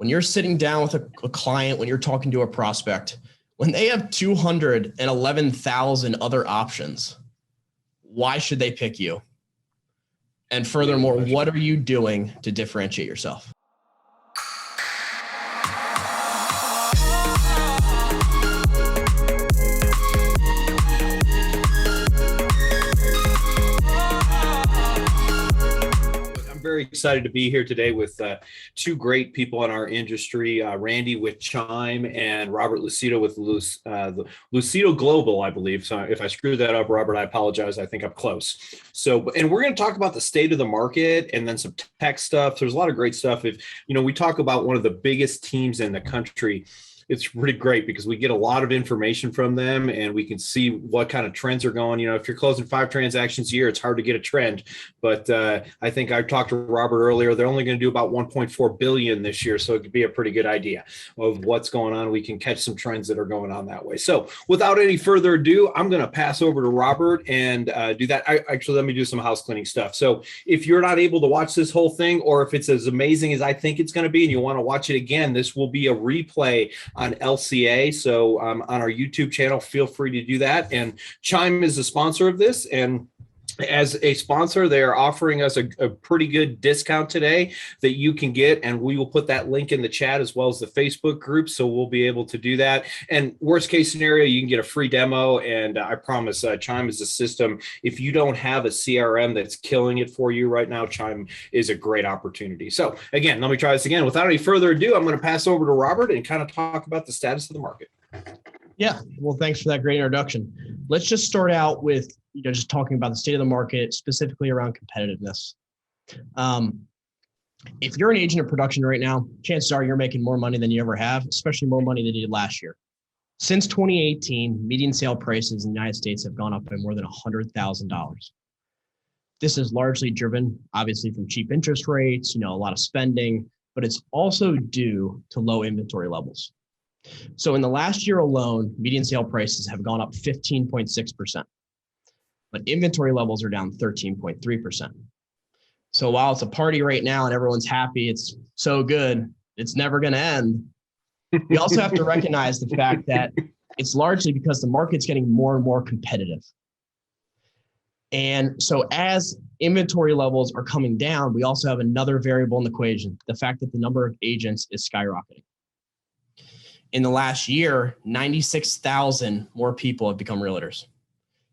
when you're sitting down with a client, when you're talking to a prospect, when they have 211,000 other options, why should they pick you? And furthermore, what are you doing to differentiate yourself? Very excited to be here today with two great people in our industry, Randy with Chime and Robert Lucido with Lucido Global, I believe. So if I screwed that up, Robert, I apologize. I think I'm close. So, and we're going to talk about the state of the market and then some tech stuff. There's a lot of great stuff. If, we talk about one of the biggest teams in the country, it's really great because we get a lot of information from them and we can see what kind of trends are going. If you're closing 5 transactions a year, it's hard to get a trend. But I think I talked to Robert earlier. They're only going to do about 1.4 billion this year. So it could be a pretty good idea of what's going on. We can catch some trends that are going on that way. So without any further ado, I'm going to pass over to Robert and do that. Actually, let me do some house cleaning stuff. So if you're not able to watch this whole thing, or if it's as amazing as I think it's going to be and you want to watch it again, this will be a replay on LCA. So on our YouTube channel, feel free to do that. And Chime is the sponsor of this. And as a sponsor, they are offering us a pretty good discount today that you can get. And we will put that link in the chat as well as the Facebook group. So we'll be able to do that. And worst case scenario, you can get a free demo. And I promise Chime is a system. If you don't have a CRM that's killing it for you right now, Chime is a great opportunity. So again, let me try this again. Without any further ado, I'm going to pass over to Robert and kind of talk about the status of the market. Yeah, well, thanks for that great introduction. Let's just start out with just talking about the state of the market, specifically around competitiveness. If you're an agent of production right now, chances are you're making more money than you ever have, especially more money than you did last year. Since 2018, median sale prices in the United States have gone up by more than $100,000. This is largely driven, obviously, from cheap interest rates, a lot of spending, but it's also due to low inventory levels. So in the last year alone, median sale prices have gone up 15.6%, but inventory levels are down 13.3%. So while it's a party right now and everyone's happy, it's so good, it's never going to end. We also have to recognize the fact that it's largely because the market's getting more and more competitive. And so as inventory levels are coming down, we also have another variable in the equation, the fact that the number of agents is skyrocketing. In the last year, 96,000 more people have become realtors.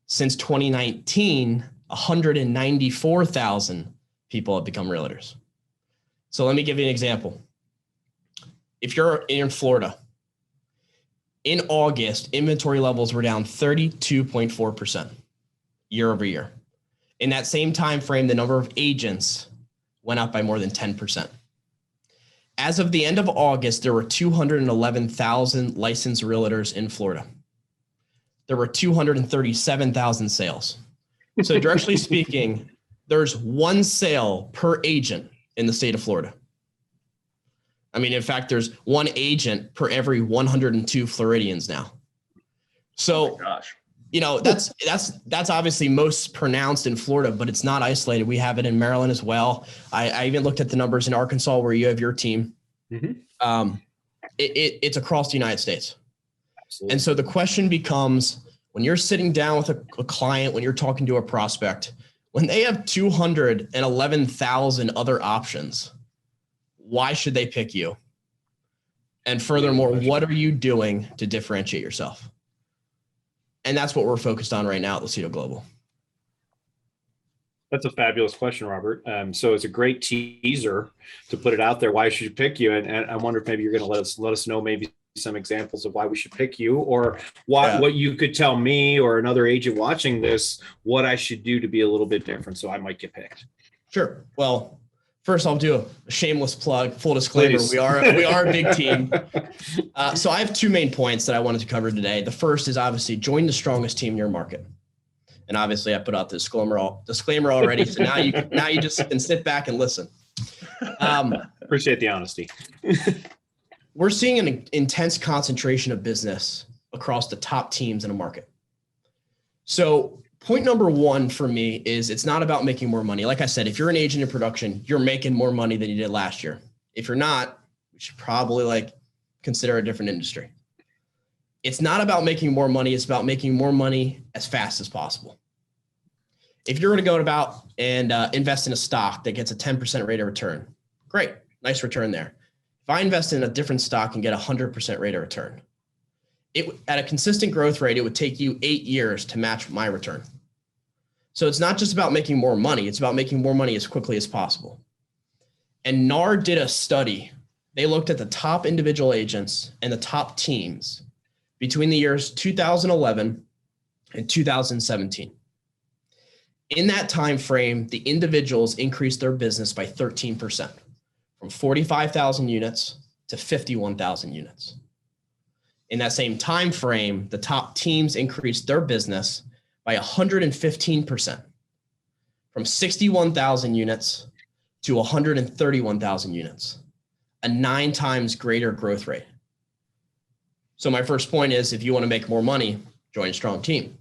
Since 2019, 194,000 people have become realtors. So let me give you an example. If you're in Florida, in August, inventory levels were down 32.4% year over year. In that same time frame, the number of agents went up by more than 10%. As of the end of August, there were 211,000 licensed realtors in Florida. There were 237,000 sales. So directly speaking, there's one sale per agent in the state of Florida. I mean, in fact, there's one agent per every 102 Floridians now. So, oh my gosh. That's obviously most pronounced in Florida, but it's not isolated. We have it in Maryland as well. I even looked at the numbers in Arkansas where you have your team. Mm-hmm. It's across the United States. Absolutely. And so the question becomes, when you're sitting down with a client, when you're talking to a prospect, when they have 211,000 other options, why should they pick you? And furthermore, what are you doing to differentiate yourself? And that's what we're focused on right now at Lucido Global. That's a fabulous question, Robert. So it's a great teaser to put it out there. Why should you pick you? And I wonder if maybe you're going to let us know maybe some examples of why we should pick you, or what you could tell me or another agent watching this, what I should do to be a little bit different so I might get picked. Sure. Well, first I'll do a shameless plug, full disclaimer. Please. We are a big team. So I have 2 main points that I wanted to cover today. The first is obviously join the strongest team in your market. And obviously I put out the disclaimer already. So now you just can sit back and listen. Appreciate the honesty. We're seeing an intense concentration of business across the top teams in a market. So point number 1 for me is it's not about making more money. Like I said, if you're an agent in production, you're making more money than you did last year. If you're not, we should probably consider a different industry. It's not about making more money. It's about making more money as fast as possible. If you're going to go about and invest in a stock that gets a 10% rate of return, great, nice return there. If I invest in a different stock and get a 100% rate of return, at a consistent growth rate, it would take you 8 years to match my return. So it's not just about making more money. It's about making more money as quickly as possible. And NAR did a study. They looked at the top individual agents and the top teams between the years 2011 and 2017. In that time frame, the individuals increased their business by 13%, from 45,000 units to 51,000 units. In that same time frame, the top teams increased their business by 115%, from 61,000 units to 131,000 units, a 9 times greater growth rate. So my first point is, if you want to make more money, join a strong team.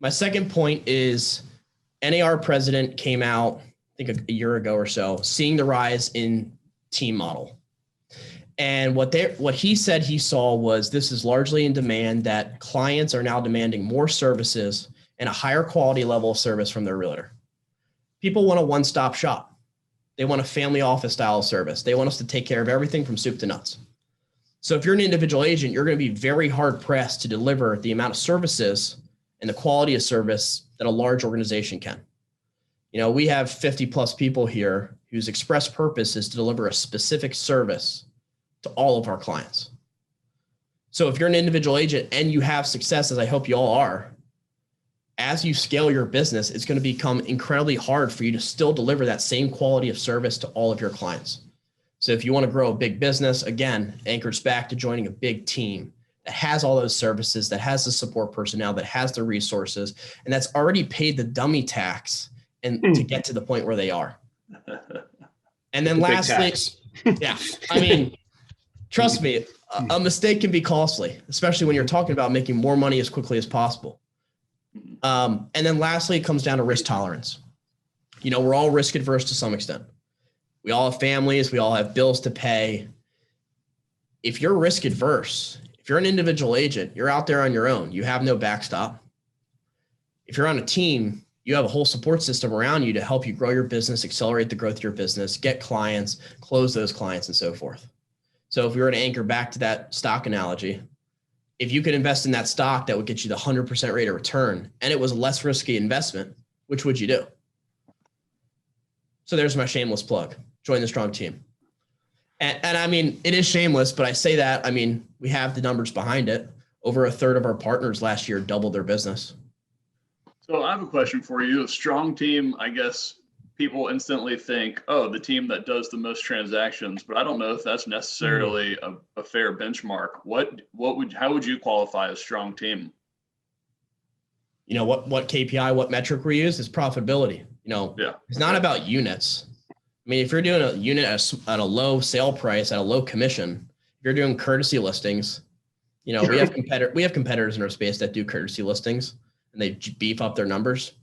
My second point is NAR president came out, I think a year ago or so, seeing the rise in team model. And what he said he saw was this is largely in demand, that clients are now demanding more services and a higher quality level of service from their realtor. People want a one-stop shop. They want a family office style of service. They want us to take care of everything from soup to nuts. So if you're an individual agent, you're going to be very hard pressed to deliver the amount of services and the quality of service that a large organization can. We have 50 plus people here whose express purpose is to deliver a specific service to all of our clients. So if you're an individual agent and you have success, as I hope you all are, as you scale your business, it's going to become incredibly hard for you to still deliver that same quality of service to all of your clients. So if you want to grow a big business, again, anchors back to joining a big team that has all those services, that has the support personnel, that has the resources, and that's already paid the dummy tax and to get to the point where they are. And then lastly, yeah, trust me, a mistake can be costly, especially when you're talking about making more money as quickly as possible. And then lastly, it comes down to risk tolerance. We're all risk adverse to some extent. We all have families. We all have bills to pay. If you're risk adverse, if you're an individual agent, you're out there on your own. You have no backstop. If you're on a team, you have a whole support system around you to help you grow your business, accelerate the growth of your business, get clients, close those clients, and so forth. So if we were to anchor back to that stock analogy, if you could invest in that stock that would get you the 100% rate of return and it was a less risky investment, which would you do? So there's my shameless plug. Join the strong team. And it is shameless, but I say that, we have the numbers behind it. Over a third of our partners last year doubled their business. So I have a question for you. A strong team, I guess people instantly think, oh, the team that does the most transactions, but I don't know if that's necessarily a fair benchmark. How would you qualify a strong team? What KPI, what metric we use is profitability. It's not about units. If you're doing a unit at a low sale price, at a low commission, if you're doing courtesy listings, sure. we have competitors in our space that do courtesy listings and they beef up their numbers.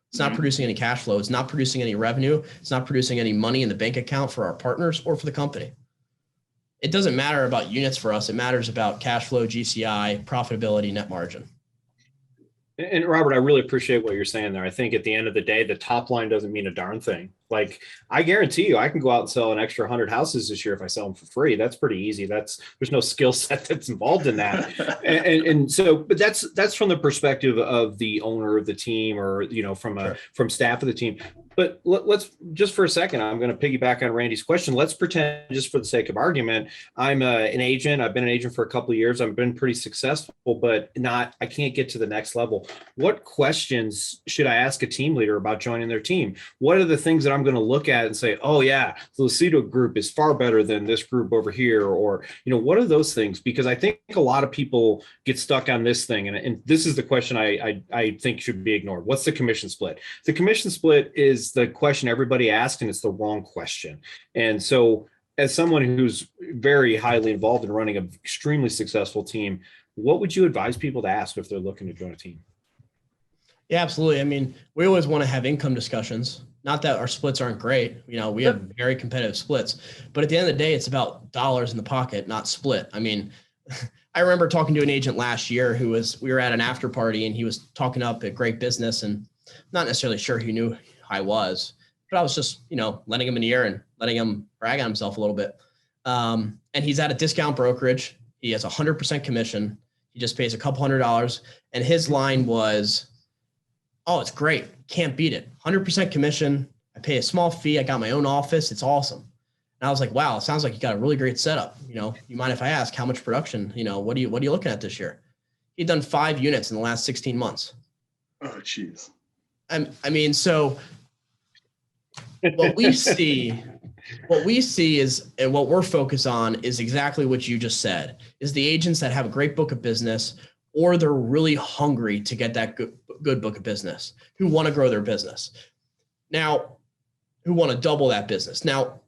It's not producing any cash flow. It's not producing any revenue. It's not producing any money in the bank account for our partners or for the company. It doesn't matter about units for us. It matters about cash flow, GCI, profitability, net margin. And Robert, I really appreciate what you're saying there. I think at the end of the day, the top line doesn't mean a darn thing. I guarantee you, I can go out and sell an extra 100 houses this year if I sell them for free. That's pretty easy. There's no skill set that's involved in that. But that's from the perspective of the owner of the team, or from staff of the team. But let's just for a second, I'm going to piggyback on Randy's question. Let's pretend, just for the sake of argument, I'm an agent. I've been an agent for a couple of years. I've been pretty successful, but I can't get to the next level. What questions should I ask a team leader about joining their team? What are the things that I'm going to look at and say, oh yeah, the Lucido group is far better than this group over here? Or, what are those things? Because I think a lot of people get stuck on this thing. And this is the question I think should be ignored. What's the commission split? The commission split is the question everybody asks, and it's the wrong question. And so as someone who's very highly involved in running an extremely successful team, what would you advise people to ask if they're looking to join a team? Yeah, absolutely. We always want to have income discussions, Not that our splits aren't great. We have very competitive splits, but at the end of the day, it's about dollars in the pocket, not split. I mean, I remember talking to an agent last year we were at an after party and he was talking up a great business, and not necessarily sure he knew who I was, but I was just, letting him in the air and letting him brag on himself a little bit. And he's at a discount brokerage. He has 100% commission. He just pays a couple $100. And his line was, oh, it's great. Can't beat it. 100% commission. I pay a small fee. I got my own office. It's awesome. And I was like, wow, it sounds like you got a really great setup. You mind if I ask how much production, what are you looking at this year? He'd done 5 units in the last 16 months. Oh, geez. I mean, so what we see is, and what we're focused on is exactly what you just said, is the agents that have a great book of business, or they're really hungry to get that good book of business, who want to grow their business. Now, who want to double that business. Now,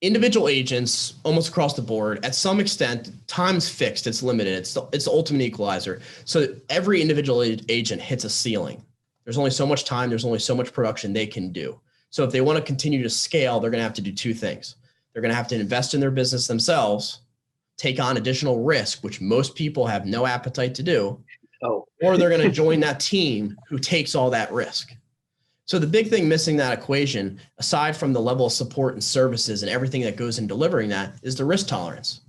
individual agents almost across the board, at some extent, time's fixed, it's limited, it's the ultimate equalizer. So every individual agent hits a ceiling. There's only so much time, there's only so much production they can do. So if they want to continue to scale, they're going to have to do 2 things. They're going to have to invest in their business themselves, take on additional risk, which most people have no appetite to do, or they're going to join that team who takes all that risk. So the big thing missing that equation, aside from the level of support and services and everything that goes in delivering that, is the risk tolerance.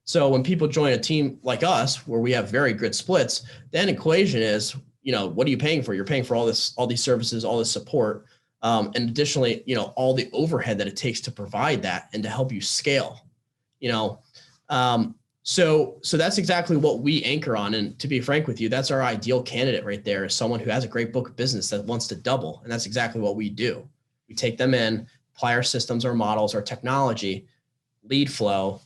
So when people join a team like us, where we have very good splits, then equation is, what are you paying for? You're paying for all these services, all this support. And additionally, all the overhead that it takes to provide that and to help you scale, so that's exactly what we anchor on. And to be frank with you, that's our ideal candidate right there, is someone who has a great book of business that wants to double. And that's exactly what we do. We take them in, apply our systems, our models, our technology, lead flow,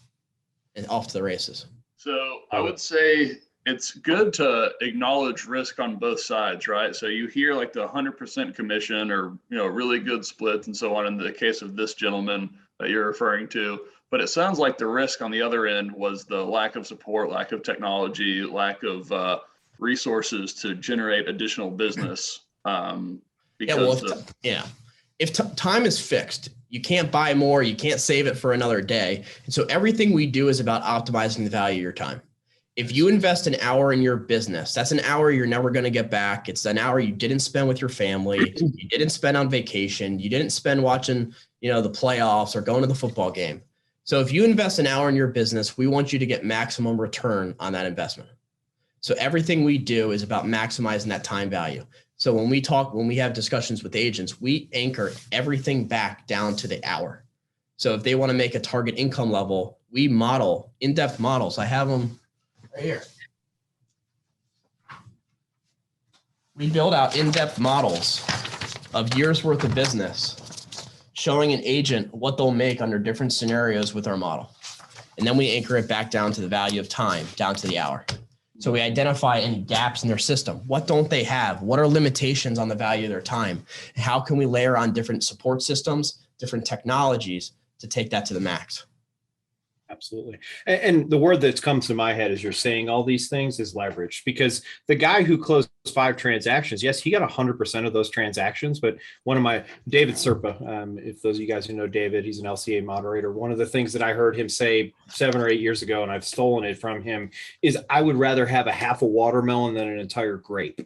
and off to the races. So I would say it's good to acknowledge risk on both sides, right? So you hear like the 100% commission or, really good splits and so on in the case of this gentleman that you're referring to. But it sounds like the risk on the other end was the lack of support, lack of technology, lack of resources to generate additional business. If time is fixed, you can't buy more, you can't save it for another day. And so everything we do is about optimizing the value of your time. If you invest an hour in your business, that's an hour you're never going to get back. It's an hour you didn't spend with your family. You didn't spend on vacation. You didn't spend watching, the playoffs or going to the football game. So if you invest an hour in your business, we want you to get maximum return on that investment. So everything we do is about maximizing that time value. So when we have discussions with agents, we anchor everything back down to the hour. So if they want to make a target income level, we model in-depth models. I have them right here. We build out in-depth models of years worth of business, showing an agent what they'll make under different scenarios with our model. And then we anchor it back down to the value of time, down to the hour. So we identify any gaps in their system. What don't they have? What are limitations on the value of their time? How can we layer on different support systems, different technologies to take that to the max? Absolutely. And the word that comes to my head as you're saying all these things is leverage, because the guy who closed 5 transactions, yes, he got 100% of those transactions. But David Serpa, if those of you guys who know David, he's an LCA moderator. One of the things that I heard him say 7 or 8 years ago, and I've stolen it from him, is I would rather have a half a watermelon than an entire grape.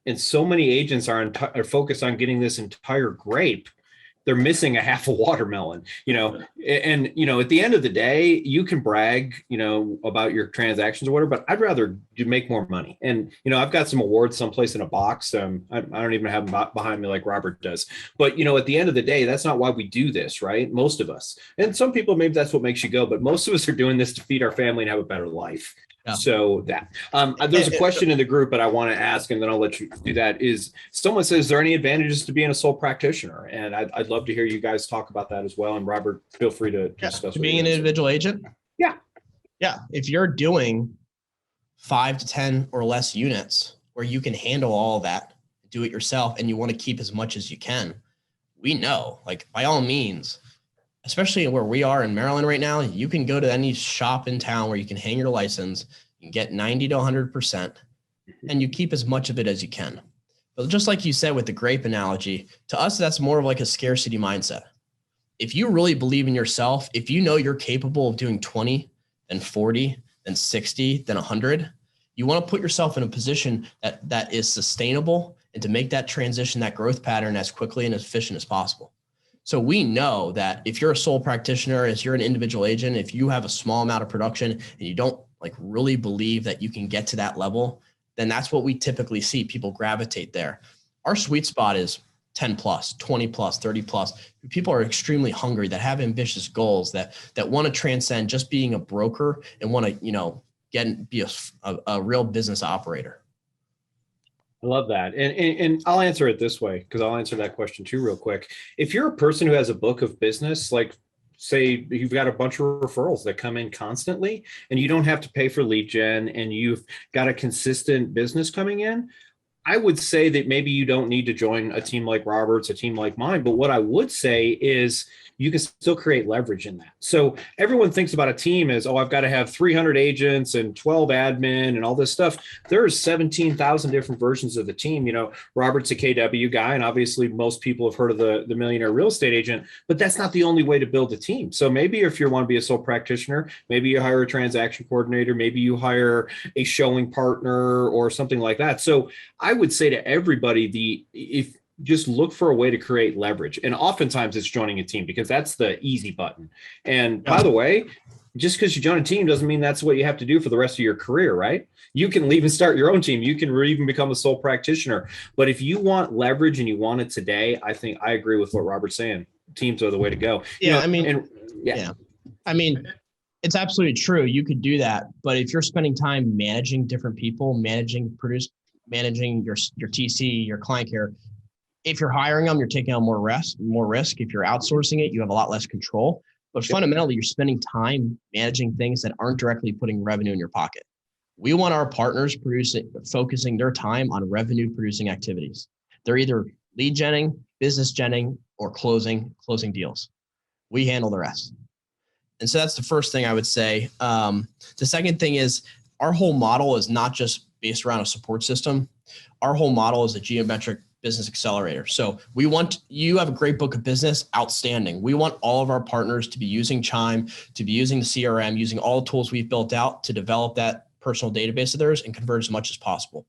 And so many agents are focused on getting this entire grape. They're missing a half a watermelon, and, at the end of the day, you can brag, about your transactions or whatever, but I'd rather make more money. And, I've got some awards someplace in a box. I don't even have them behind me like Robert does. But, at the end of the day, that's not why we do this, right? Most of us, and some people, maybe that's what makes you go, but most of us are doing this to feed our family and have a better life. Yeah. So there's a question in the group, but I want to ask, and then I'll let you do that. Is someone says, is there any advantages to being a sole practitioner? And I'd love to hear you guys talk about that as well. And Robert, feel free to discuss. To being an individual agent? Yeah. Yeah. If you're doing 5 to 10 or less units where you can handle all that, do it yourself, and you want to keep as much as you can, we know, like, by all means, especially where we are in Maryland right now, you can go to any shop in town where you can hang your license, you can get 90 to 100%, and you keep as much of it as you can. But just like you said with the grape analogy, to us, that's more of like a scarcity mindset. If you really believe in yourself, if you know you're capable of doing 20, then 40, then 60, then 100, you want to put yourself in a position that is sustainable and to make that transition, that growth pattern as quickly and as efficient as possible. So we know that if you're a sole practitioner, if you're an individual agent, if you have a small amount of production and you don't like really believe that you can get to that level, then that's what we typically see. People gravitate there. Our sweet spot is 10 plus, 20 plus, 30 plus. People are extremely hungry, that have ambitious goals, that want to transcend just being a broker and want to, be a real business operator. I love that. And I'll answer it this way, because I'll answer that question too real quick. If you're a person who has a book of business, like say you've got a bunch of referrals that come in constantly and you don't have to pay for lead gen and you've got a consistent business coming in, I would say that maybe you don't need to join a team like Robert's, a team like mine. But what I would say is you can still create leverage in that. So everyone thinks about a team as, oh, I've got to have 300 agents and 12 admin and all this stuff. There's 17,000 different versions of the team. Robert's a KW guy, and obviously most people have heard of the Millionaire Real Estate Agent, but that's not the only way to build a team. So maybe if you want to be a sole practitioner, maybe you hire a transaction coordinator, maybe you hire a showing partner or something like that. So I would say to everybody, if just look for a way to create leverage. And oftentimes it's joining a team, because that's the easy button. And by the way, just because you join a team doesn't mean that's what you have to do for the rest of your career, right? You can leave and start your own team. You can even become a sole practitioner. But if you want leverage and you want it today, I think I agree with what Robert's saying. Teams are the way to go. Yeah. I mean, it's absolutely true. You could do that. But if you're spending time managing different people, managing your TC, your client care, if you're hiring them, you're taking on more risk. If you're outsourcing it, you have a lot less control. But fundamentally, you're spending time managing things that aren't directly putting revenue in your pocket. We want our partners focusing their time on revenue producing activities. They're either lead genning, business genning, or closing deals. We handle the rest. And so that's the first thing I would say. The second thing is our whole model is not just based around a support system. Our whole model is a geometric business accelerator. So you have a great book of business, outstanding. We want all of our partners to be using Chime, to be using the CRM, using all the tools we've built out to develop that personal database of theirs and convert as much as possible.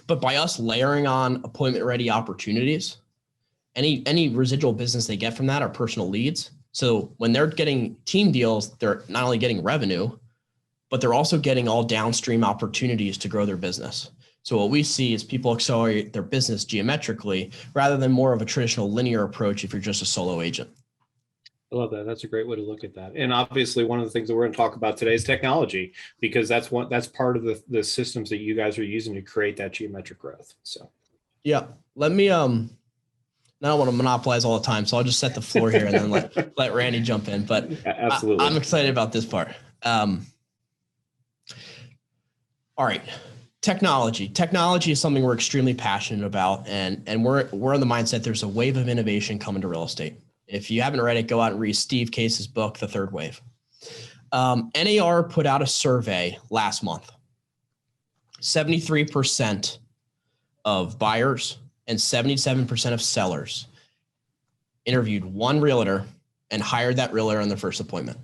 But by us layering on appointment-ready opportunities, any residual business they get from that are personal leads. So when they're getting team deals, they're not only getting revenue, but they're also getting all downstream opportunities to grow their business. So what we see is people accelerate their business geometrically rather than more of a traditional linear approach if you're just a solo agent. I love that. That's a great way to look at that. And obviously one of the things that we're going to talk about today is technology, because that's part of the systems that you guys are using to create that geometric growth. So yeah, let me I don't want to monopolize all the time, so I'll just set the floor here and then let Randy jump in. But yeah, absolutely, I'm excited about this part. All right. Technology is something we're extremely passionate about, and we're in the mindset there's a wave of innovation coming to real estate. If you haven't read it, go out and read Steve Case's book, The Third Wave. NAR put out a survey last month. 73% of buyers and 77% of sellers interviewed one realtor and hired that realtor on their first appointment.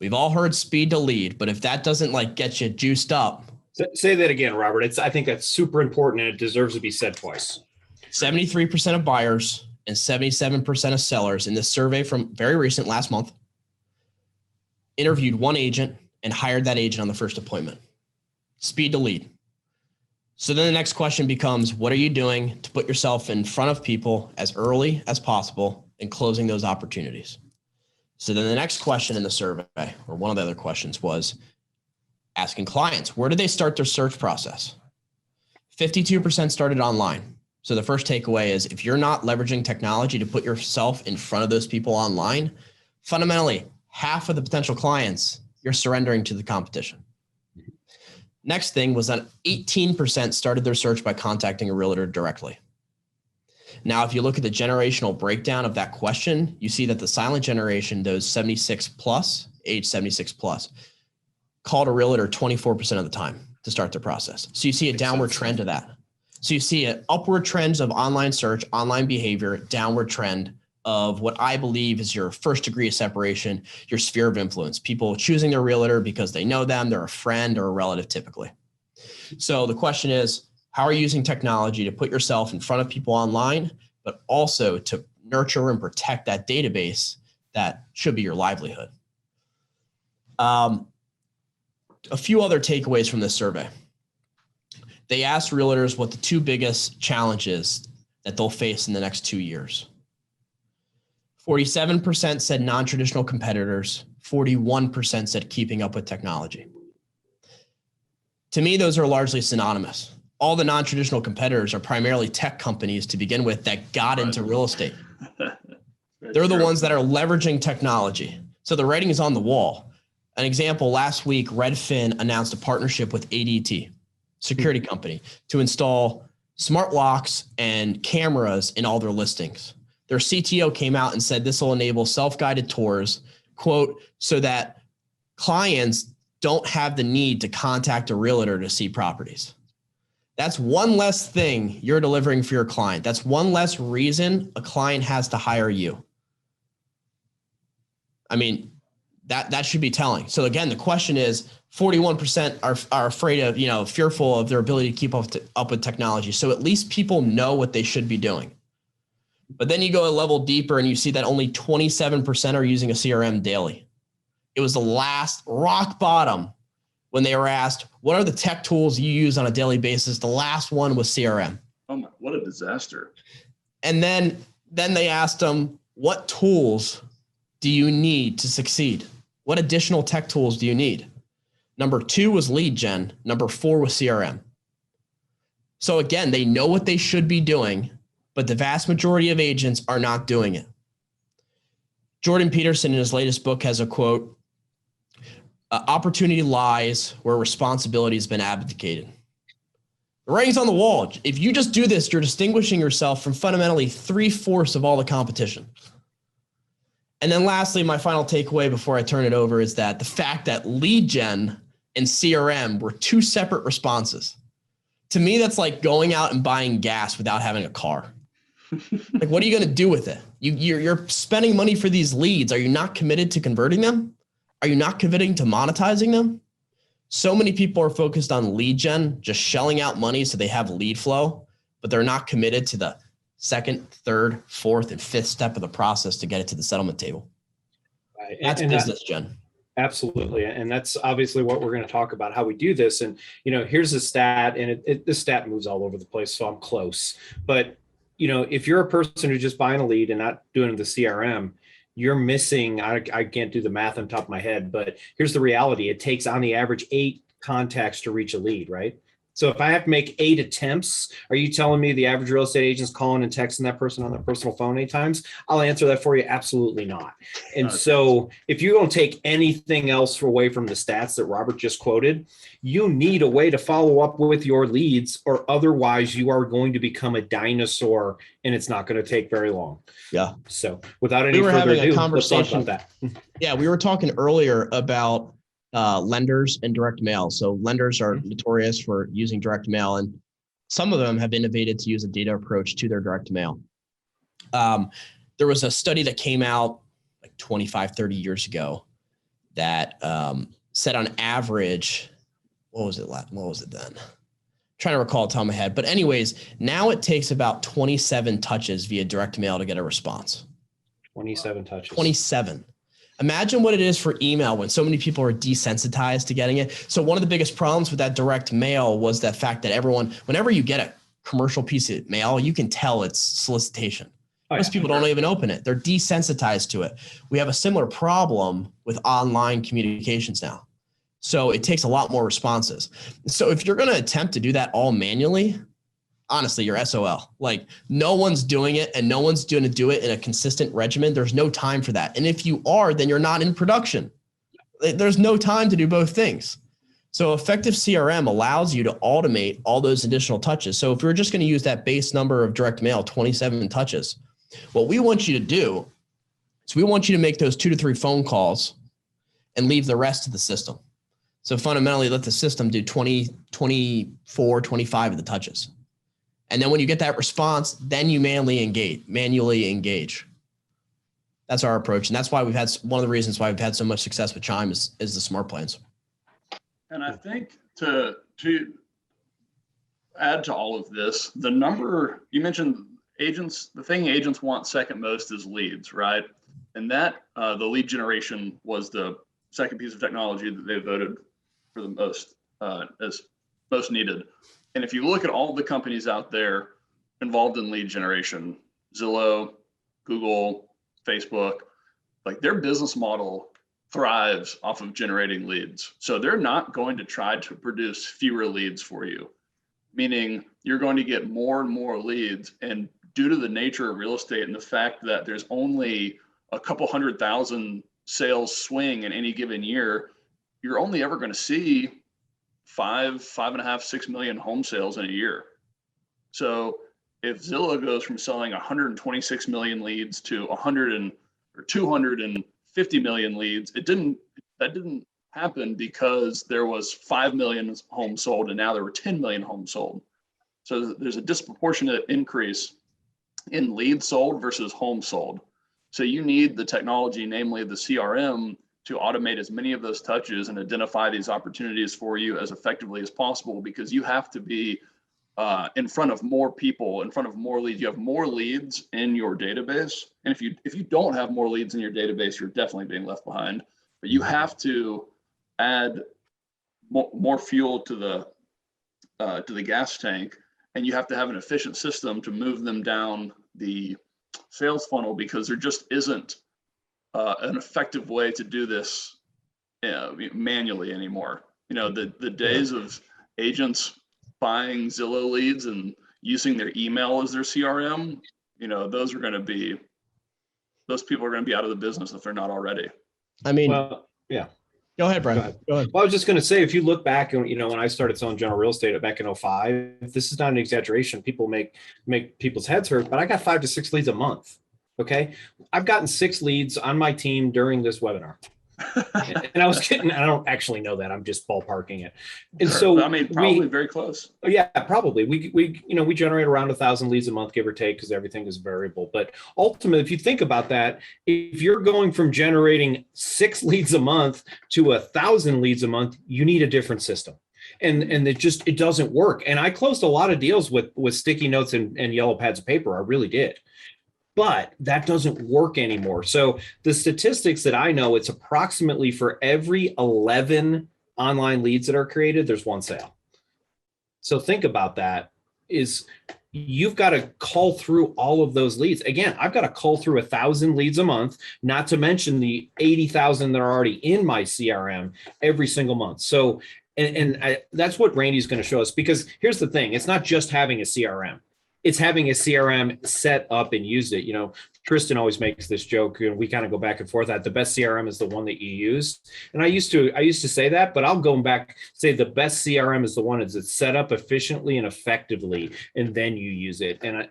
We've all heard speed to lead, but if that doesn't get you juiced up. Say that again, Robert. I think that's super important and it deserves to be said twice. 73% of buyers and 77% of sellers in this survey from very recent last month interviewed one agent and hired that agent on the first appointment. Speed to lead. So then the next question becomes, what are you doing to put yourself in front of people as early as possible and closing those opportunities? So then the next question in the survey, or one of the other questions, was asking clients, where did they start their search process? 52% started online. So the first takeaway is if you're not leveraging technology to put yourself in front of those people online, fundamentally, half of the potential clients, you're surrendering to the competition. Next thing was that 18% started their search by contacting a realtor directly. Now, if you look at the generational breakdown of that question, you see that the silent generation, those 76 plus, age 76 plus, called a realtor 24% of the time to start their process. So you see a downward trend to that. So you see an upward trend of online search, online behavior, downward trend of what I believe is your first degree of separation, your sphere of influence, people choosing their realtor because they know them, they're a friend or a relative typically. So the question is, how are you using technology to put yourself in front of people online, but also to nurture and protect that database that should be your livelihood? A few other takeaways from this survey. They asked realtors what the two biggest challenges that they'll face in the next 2 years. 47% said non-traditional competitors, 41% said keeping up with technology. To me, those are largely synonymous. All the non-traditional competitors are primarily tech companies to begin with that got into real estate. They're the ones that are leveraging technology. So the writing is on the wall. An example, last week, Redfin announced a partnership with ADT, security company, to install smart locks and cameras in all their listings. Their CTO came out and said this will enable self-guided tours, quote, so that clients don't have the need to contact a realtor to see properties. That's one less thing you're delivering for your client. That's one less reason a client has to hire you. I mean, that should be telling. So again, the question is 41% are afraid of, fearful of their ability to keep up with technology. So at least people know what they should be doing. But then you go a level deeper and you see that only 27% are using a CRM daily. It was the last rock bottom when they were asked, what are the tech tools you use on a daily basis? The last one was CRM. Oh my, what a disaster. And then they asked them, what tools do you need to succeed? What additional tech tools do you need? Number 2 was lead gen. Number 4 was CRM. So again, they know what they should be doing, but the vast majority of agents are not doing it. Jordan Peterson in his latest book has a quote, opportunity lies where responsibility has been abdicated. The writing's on the wall. If you just do this, you're distinguishing yourself from fundamentally 3/4 of all the competition. And then lastly, my final takeaway before I turn it over is that the fact that lead gen and CRM were 2 separate responses. To me, that's like going out and buying gas without having a car. Like, what are you going to do with it? You're spending money for these leads. Are you not committed to converting them? Are you not committing to monetizing them? So many people are focused on lead gen, just shelling out money so they have lead flow, but they're not committed to the second, third, fourth, and fifth step of the process to get it to the settlement table. Right. That's business gen. Absolutely. And that's obviously what we're going to talk about, how we do this. And, here's a stat, and this stat moves all over the place, so I'm close. But, if you're a person who's just buying a lead and not doing the CRM, you're missing, I can't do the math on top of my head, but here's the reality. It takes on the average 8 contacts to reach a lead, right? So if I have to make 8 attempts, are you telling me the average real estate agent's calling and texting that person on their personal phone 8 times? I'll answer that for you. Absolutely not. And so if you don't take anything else away from the stats that Robert just quoted, you need a way to follow up with your leads, or otherwise you are going to become a dinosaur and it's not going to take very long. Yeah. So without any further ado, let's talk about that. Yeah, we were talking earlier about lenders and direct mail. So lenders are notorious for using direct mail, and some of them have innovated to use a data approach to their direct mail. There was a study that came out like 25, 30 years ago that said on average, what was it then? I'm trying to recall the top of my head. But anyways, now it takes about 27 touches via direct mail to get a response. 27 touches. 27. Imagine what it is for email when so many people are desensitized to getting it. So one of the biggest problems with that direct mail was that fact that whenever you get a commercial piece of mail, you can tell it's solicitation. Most people don't even open it. They're desensitized to it. We have a similar problem with online communications now. So it takes a lot more responses. So if you're going to attempt to do that all manually, honestly, you're SOL. Like, no one's doing it, and no one's going to do it in a consistent regimen. There's no time for that. And if you are, then you're not in production. There's no time to do both things. So effective CRM allows you to automate all those additional touches. So if we're just going to use that base number of direct mail, 27 touches, what we want you to do is we want you to make those 2 to 3 phone calls and leave the rest to the system. So fundamentally, let the system do 20, 24, 25 of the touches. And then when you get that response, then you manually engage. That's our approach. And that's why we've had, one of the reasons why we've had so much success with Chime is the smart plans. And I think to add to all of this, the number you mentioned, agents, the thing agents want second most is leads, right? And that the lead generation was the second piece of technology that they voted for the most as most needed. And if you look at all the companies out there involved in lead generation, Zillow, Google, Facebook, like their business model thrives off of generating leads. So they're not going to try to produce fewer leads for you, meaning you're going to get more and more leads. And due to the nature of real estate and the fact that there's only a couple 100,000 sales swing in any given year, you're only ever going to see 5.5, 6 million home sales in a year. So if Zillow goes from selling 126 million leads to 250 million leads, that didn't happen because there was 5 million homes sold and now there were 10 million homes sold. So there's a disproportionate increase in leads sold versus homes sold. So you need the technology, namely the CRM, to automate as many of those touches and identify these opportunities for you as effectively as possible, because you have to be in front of more people, in front of more leads. You have more leads in your database. And if you don't have more leads in your database, you're definitely being left behind. But you have to add more fuel to the gas tank, and you have to have an efficient system to move them down the sales funnel, because there just isn't an effective way to do this manually anymore. You know, the days of agents buying Zillow leads and using their email as their CRM, you know, those people are going to be out of the business if they're not already. I mean, Well, yeah. Go ahead, Brian. Go ahead. Well, I was just going to say, if you look back, you know, when I started selling general real estate back in 2005, this is not an exaggeration. People make people's heads hurt, but I got 5 to 6 leads a month. Okay. I've gotten 6 leads on my team during this webinar. And I was kidding. I don't actually know that. I'm just ballparking it. And so, I mean, probably very close. Yeah, probably. We generate around 1,000 leads a month, give or take, because everything is variable. But ultimately, if you think about that, if you're going from generating 6 leads a month to 1,000 leads a month, you need a different system. And it doesn't work. And I closed a lot of deals with sticky notes and yellow pads of paper. I really did. But that doesn't work anymore. So the statistics that I know, it's approximately for every 11 online leads that are created, there's 1 sale. So think about that, is you've got to cull through all of those leads. Again, I've got to cull through 1,000 leads a month, not to mention the 80,000 that are already in my CRM every single month. So, that's what Randy's going to show us, because here's the thing. It's not just having a CRM. It's having a CRM set up and use it. You know, Tristian always makes this joke, and we kind of go back and forth that the best CRM is the one that you use. And I used to say that, but I'll go back, say the best CRM is the one that's set up efficiently and effectively, and then you use it. And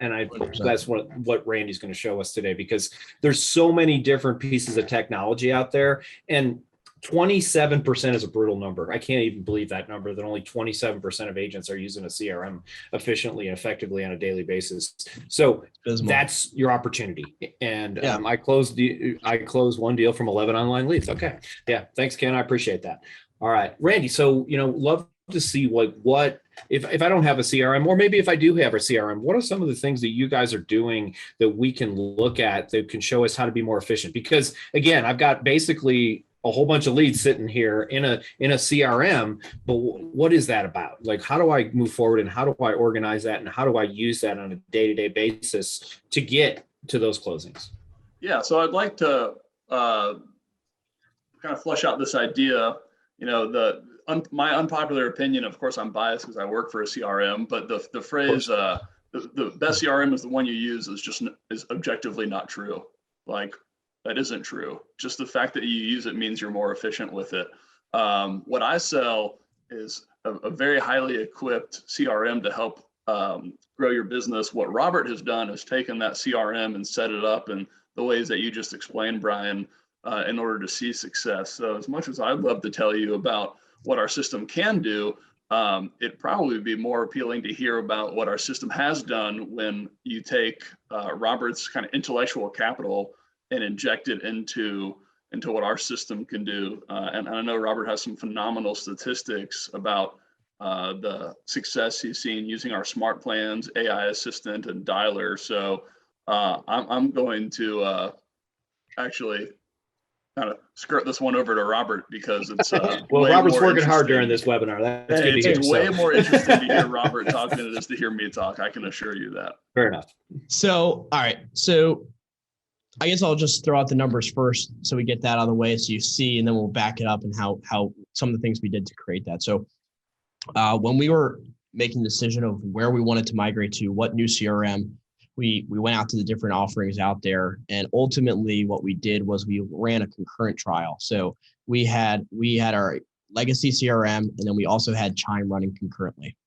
that's what Randy's going to show us today, because there's so many different pieces of technology out there, and 27% is a brutal number. I can't even believe that number, that only 27% of agents are using a CRM efficiently and effectively on a daily basis. So that's your opportunity. And I closed 1 deal from 11 online leads. Okay. Yeah. Thanks, Ken. I appreciate that. All right, Randy. So, you know, love to see what if I don't have a CRM, or maybe if I do have a CRM, what are some of the things that you guys are doing that we can look at that can show us how to be more efficient? Because again, I've got basically a whole bunch of leads sitting here in a CRM, but what is that about? Like, how do I move forward, and how do I organize that, and how do I use that on a day-to-day basis to get to those closings? Yeah, so I'd like to kind of flesh out this idea. You know, my unpopular opinion, of course, I'm biased because I work for a CRM, but the phrase the best CRM is the one you use is objectively not true. Like, that isn't true. Just the fact that you use it means you're more efficient with it. What I sell is a very highly equipped CRM to help grow your business. What Robert has done is taken that CRM and set it up in the ways that you just explained, Brian, in order to see success. So as much as I'd love to tell you about what our system can do, it'd probably be more appealing to hear about what our system has done when you take Robert's kind of intellectual capital and inject it into what our system can do. And I know Robert has some phenomenal statistics about the success he's seen using our smart plans, AI assistant, and dialer. So I'm going to actually kind of skirt this one over to Robert, because it's well, Robert's working hard during this webinar. That's good to hear. It's way more interesting to hear Robert talk than it is to hear me talk. I can assure you that. Fair enough. So, all right. So I guess I'll just throw out the numbers first so we get that out of the way so you see, and then we'll back it up and how some of the things we did to create that. So when we were making the decision of where we wanted to migrate to, what new CRM, we went out to the different offerings out there. And ultimately what we did was we ran a concurrent trial. So we had our legacy CRM, and then we also had Chime running concurrently.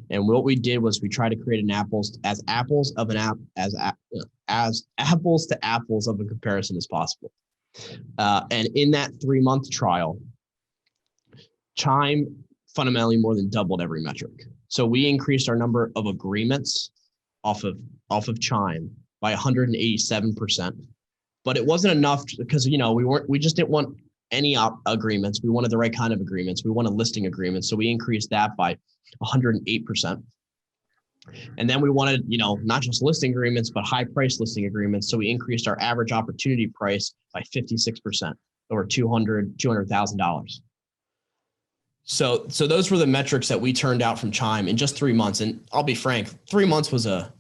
And what we did was we tried to create an apples to apples of a comparison as possible. And in that 3-month trial, Chime fundamentally more than doubled every metric. So we increased our number of agreements off of Chime by 187%. But it wasn't enough because, we just didn't want any agreements. We wanted the right kind of agreements. We wanted listing agreements. So we increased that by 108%. And then we wanted, not just listing agreements, but high price listing agreements. So we increased our average opportunity price by 56%, or $200,000. So those were the metrics that we turned out from Chime in just 3 months. And I'll be frank, 3 months was a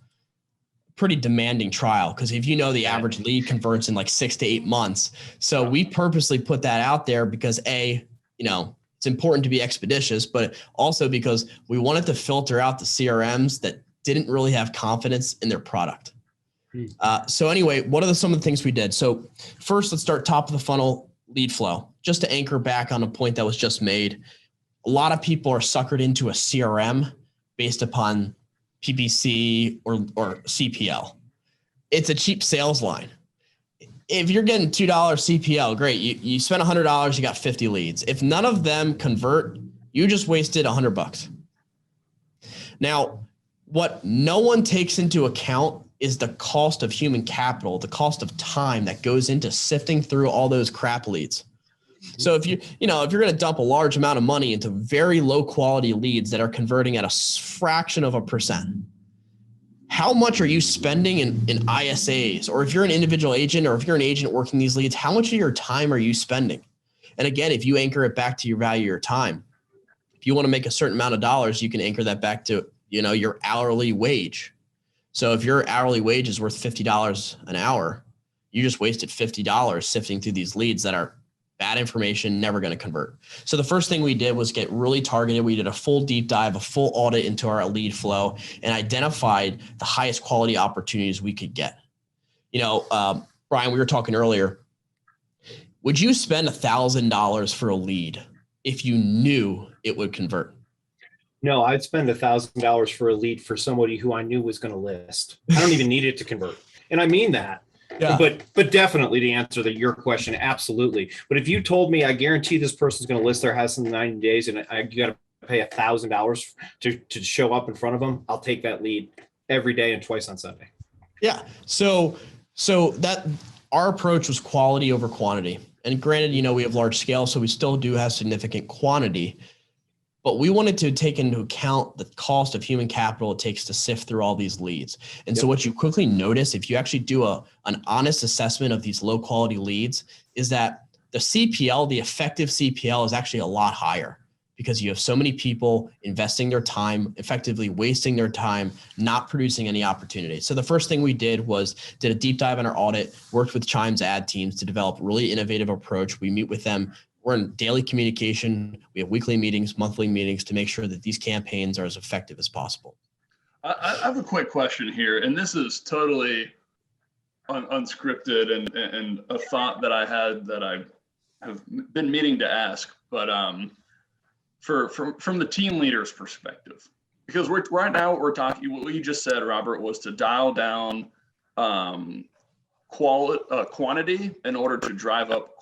pretty demanding trial, because if the average lead converts in like 6 to 8 months. So we purposely put that out there because it's important to be expeditious, but also because we wanted to filter out the CRMs that didn't really have confidence in their product. So anyway, what are some of the things we did? So first, let's start top of the funnel lead flow, just to anchor back on a point that was just made. A lot of people are suckered into a CRM based upon PPC or CPL. It's a cheap sales line. If you're getting $2 CPL, great. You spent $100, you got 50 leads. If none of them convert, you just wasted $100. Now, what no one takes into account is the cost of human capital, the cost of time that goes into sifting through all those crap leads. So if you're going to dump a large amount of money into very low quality leads that are converting at a fraction of a percent, how much are you spending in ISAs? Or if you're an individual agent, or if you're an agent working these leads, how much of your time are you spending? And again, if you anchor it back to your value of your time, if you want to make a certain amount of dollars, you can anchor that back to, your hourly wage. So if your hourly wage is worth $50 an hour, you just wasted $50 sifting through these leads that are bad information, never going to convert. So the first thing we did was get really targeted. We did a full deep dive, a full audit into our lead flow, and identified the highest quality opportunities we could get. Brian, we were talking earlier. Would you spend $1,000 for a lead if you knew it would convert? No, I'd spend $1,000 for a lead for somebody who I knew was going to list. I don't even need it to convert. And I mean that. Yeah. But definitely to answer your question, absolutely. But if you told me, I guarantee this person's going to list their house in 90 days and you got to pay $1,000 to show up in front of them, I'll take that lead every day and twice on Sunday. Yeah. So that our approach was quality over quantity. And granted, we have large scale, so we still do have significant quantity. But we wanted to take into account the cost of human capital it takes to sift through all these leads. And so what you quickly notice, if you actually do an honest assessment of these low quality leads, is that the CPL, the effective CPL, is actually a lot higher, because you have so many people investing their time, effectively wasting their time, not producing any opportunity. So the first thing we did was did a deep dive in our audit, worked with Chime's ad teams to develop a really innovative approach. We meet with them. We're in daily communication. We have weekly meetings, monthly meetings to make sure that these campaigns are as effective as possible. I have a quick question here, and this is totally unscripted and a thought that I had that I have been meaning to ask, but from the team leader's perspective, because right now what we're talking, what you just said, Robert, was to dial down quantity in order to drive up.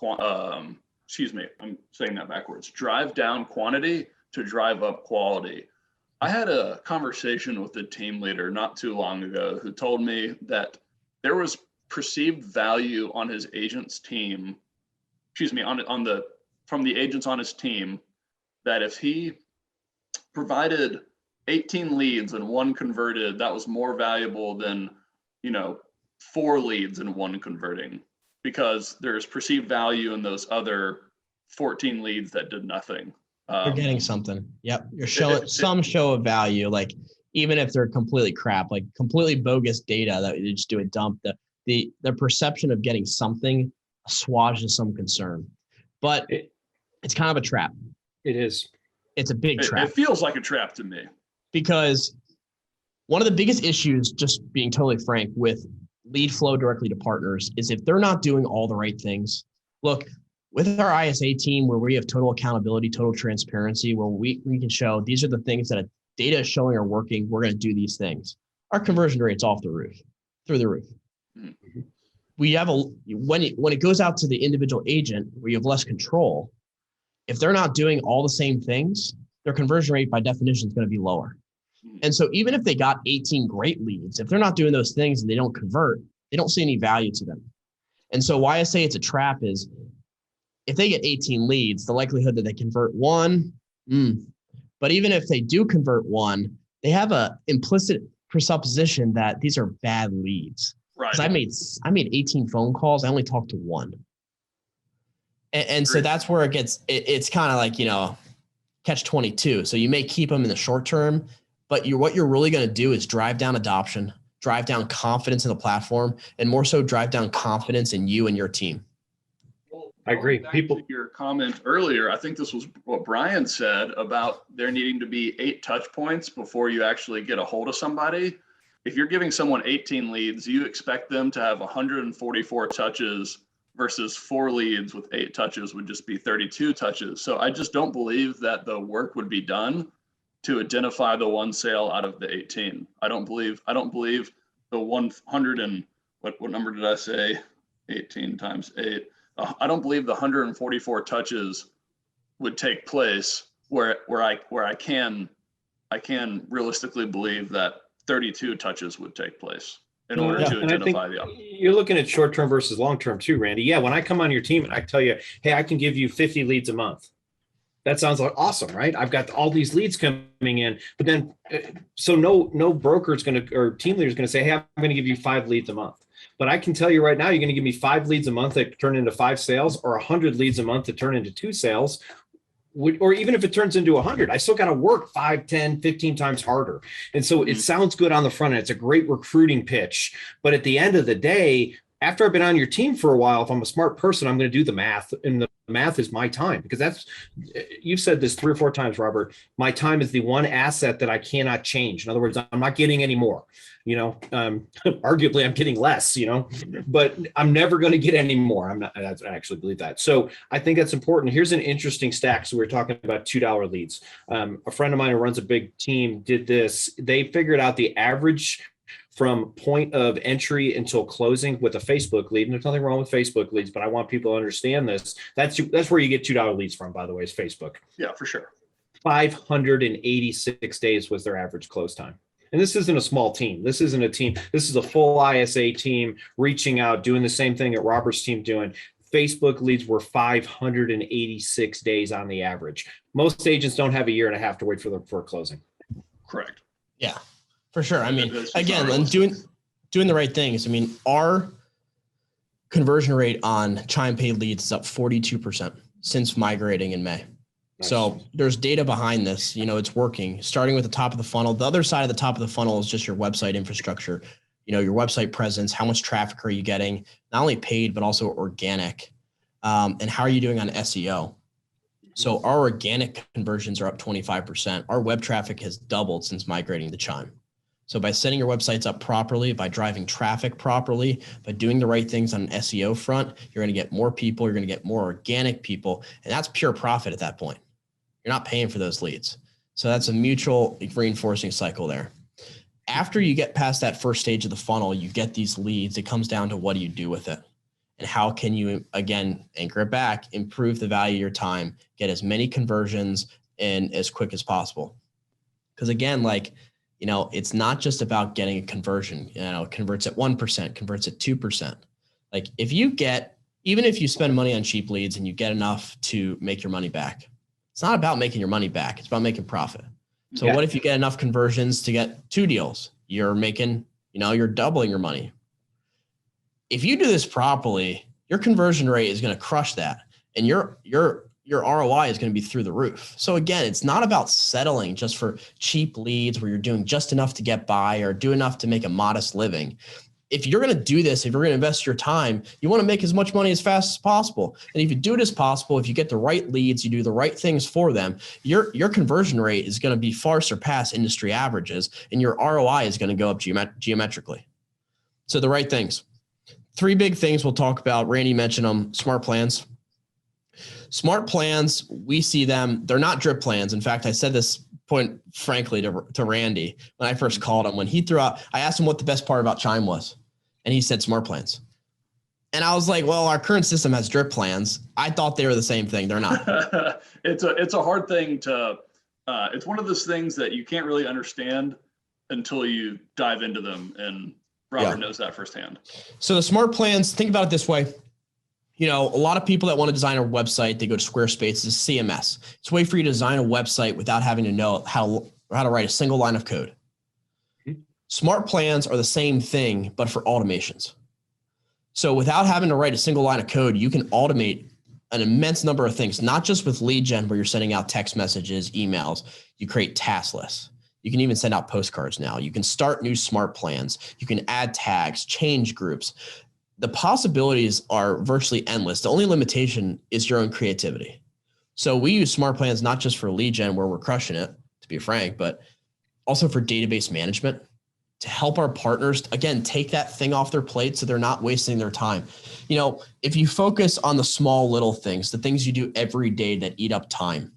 Excuse me, I'm saying that backwards. Drive down quantity to drive up quality. I had a conversation with a team leader not too long ago who told me that there was perceived value on his agent's team, from the agents on his team, that if he provided 18 leads and one converted, that was more valuable than, 4 leads and one converting, because there's perceived value in those other 14 leads that did nothing. You're getting something. Yep. You're showing some show of value, like even if they're completely crap, like completely bogus data that you just do a dump, the perception of getting something assuages some concern, but it's kind of a trap. It is. It's a big trap. It feels like a trap to me. Because one of the biggest issues, just being totally frank, with lead flow directly to partners is if they're not doing all the right things. Look, with our ISA team, where we have total accountability, total transparency, where we can show these are the things that data is showing are working, we're going to do these things. Our conversion rate's through the roof. Mm-hmm. We have when it goes out to the individual agent where you have less control, if they're not doing all the same things, their conversion rate by definition is going to be lower. And so even if they got 18 great leads, if they're not doing those things and they don't convert, they don't see any value to them. And so why I say it's a trap is if they get 18 leads, the likelihood that they convert one, but even if they do convert one, they have a implicit presupposition that these are bad leads. Right. Because I made 18 phone calls. I only talked to one. And so that's where it's kind of like, catch 22. So you may keep them in the short term, but what you're really going to do is drive down adoption, drive down confidence in the platform, and more so drive down confidence in you and your team. I agree. Your comment earlier, I think this was what Brian said about there needing to be 8 touch points before you actually get a hold of somebody. If you're giving someone 18 leads, you expect them to have 144 touches versus 4 leads with 8 touches would just be 32 touches. So I just don't believe that the work would be done to identify the one sale out of the 18. I don't believe the 100 and what number did I say? 18 times 8. I don't believe the 144 touches would take place where I can realistically believe that 32 touches would take place in order to identify the opportunity. You're looking at short-term versus long-term too, Randy. Yeah, when I come on your team and I tell you, hey, I can give you 50 leads a month. That sounds like awesome, right? I've got all these leads coming in, but then so no broker is going to, or team leader is going to say, hey, I'm going to give you 5 leads a month. But I can tell you right now, you're going to give me 5 leads a month that turn into 5 sales, or 100 leads a month that turn into 2 sales. Or even if it turns into 100, I still got to work 5, 10, 15 times harder. And so it sounds good on the front end. It's a great recruiting pitch. But at the end of the day, after I've been on your team for a while, if I'm a smart person, I'm going to do the math, and the math is my time, because you've said this 3 or 4 times, Robert. My time is the one asset that I cannot change. In other words, I'm not getting any more, arguably I'm getting less, but I'm never going to get any more. I actually believe that. So I think that's important. Here's an interesting stack. So we're talking about $2 leads. A friend of mine who runs a big team did this. They figured out the average from point of entry until closing with a Facebook lead. And there's nothing wrong with Facebook leads, but I want people to understand this. That's where you get $2 leads from, by the way, is Facebook. Yeah, for sure. 586 days was their average close time. And this isn't a small team. This isn't a team. This is a full ISA team reaching out, doing the same thing that Robert's team doing. Facebook leads were 586 days on the average. Most agents don't have a year and a half to wait for a closing. Correct. Yeah. For sure. I mean, again, and doing the right things. I mean, our conversion rate on Chime paid leads is up 42% since migrating in May. Nice. So there's data behind this. It's working. Starting with the top of the funnel. The other side of the top of the funnel is just your website infrastructure. Your website presence. How much traffic are you getting? Not only paid, but also organic. And how are you doing on SEO? So our organic conversions are up 25%. Our web traffic has doubled since migrating to Chime. So by setting your websites up properly, by driving traffic properly, by doing the right things on an SEO front, you're going to get more people, you're going to get more organic people, and that's pure profit at that point. You're not paying for those leads. So that's a mutual reinforcing cycle there. After you get past that first stage of the funnel, you get these leads. It comes down to what do you do with it? And how can you, again, anchor it back, improve the value of your time, get as many conversions and as quick as possible. Because again, like, it's not just about getting a conversion, it converts at 1%, converts at 2%. Like even if you spend money on cheap leads and you get enough to make your money back, it's not about making your money back. It's about making profit. So what if you get enough conversions to get 2 deals? You're making, you're doubling your money. If you do this properly, your conversion rate is going to crush that. And your ROI is going to be through the roof. So again, it's not about settling just for cheap leads where you're doing just enough to get by or do enough to make a modest living. If you're going to do this, if you're going to invest your time, you want to make as much money as fast as possible. And if you do it as possible, if you get the right leads, you do the right things for them, your conversion rate is going to be far surpass industry averages, and your ROI is going to go up geometrically. So the right things. 3 big things we'll talk about. Randy mentioned them. Smart plans. Smart plans, we see them. They're not drip plans. In fact, I said this point frankly to Randy when I first called him. When he threw out, I asked him what the best part about Chime was. And he said smart plans. And I was like, well, our current system has drip plans. I thought they were the same thing. They're not. It's a hard thing to, it's one of those things that you can't really understand until you dive into them. And Robert knows that firsthand. So the smart plans, think about it this way. A lot of people that want to design a website, they go to Squarespace, it's CMS. It's a way for you to design a website without having to know how to write a single line of code. Smart plans are the same thing, but for automations. So without having to write a single line of code, you can automate an immense number of things, not just with lead gen where you're sending out text messages, emails. You create task lists. You can even send out postcards now. You can start new smart plans. You can add tags, change groups. The possibilities are virtually endless. The only limitation is your own creativity. So we use smart plans not just for lead gen where we're crushing it, to be frank, but also for database management, to help our partners, again, take that thing off their plate so they're not wasting their time. If you focus on the small little things, the things you do every day that eat up time,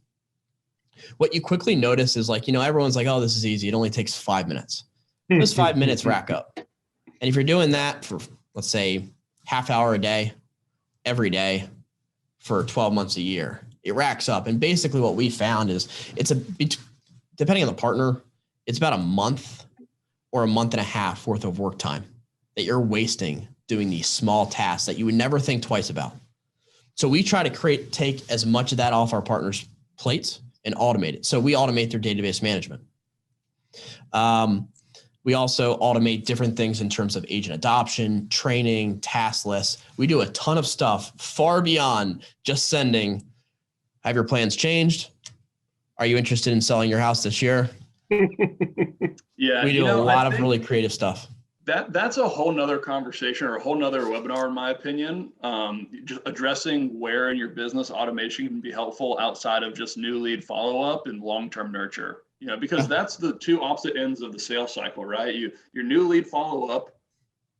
what you quickly notice is everyone's like, oh, this is easy. It only takes 5 minutes. Those 5 minutes rack up. And if you're doing that for, let's say, half hour a day, every day for 12 months a year, it racks up. And basically what we found is depending on the partner, it's about a month or a month and a half worth of work time that you're wasting doing these small tasks that you would never think twice about. So we try to take as much of that off our partners' plates and automate it. So we automate their database management. We also automate different things in terms of agent adoption, training, task lists. We do a ton of stuff far beyond just sending, have your plans changed? Are you interested in selling your house this year? Yeah, we do a lot of really creative stuff. That's a whole nother conversation or a whole nother webinar, in my opinion. Just addressing where in your business automation can be helpful outside of just new lead follow-up and long-term nurture. Because that's the 2 opposite ends of the sales cycle, right? Your new lead follow-up,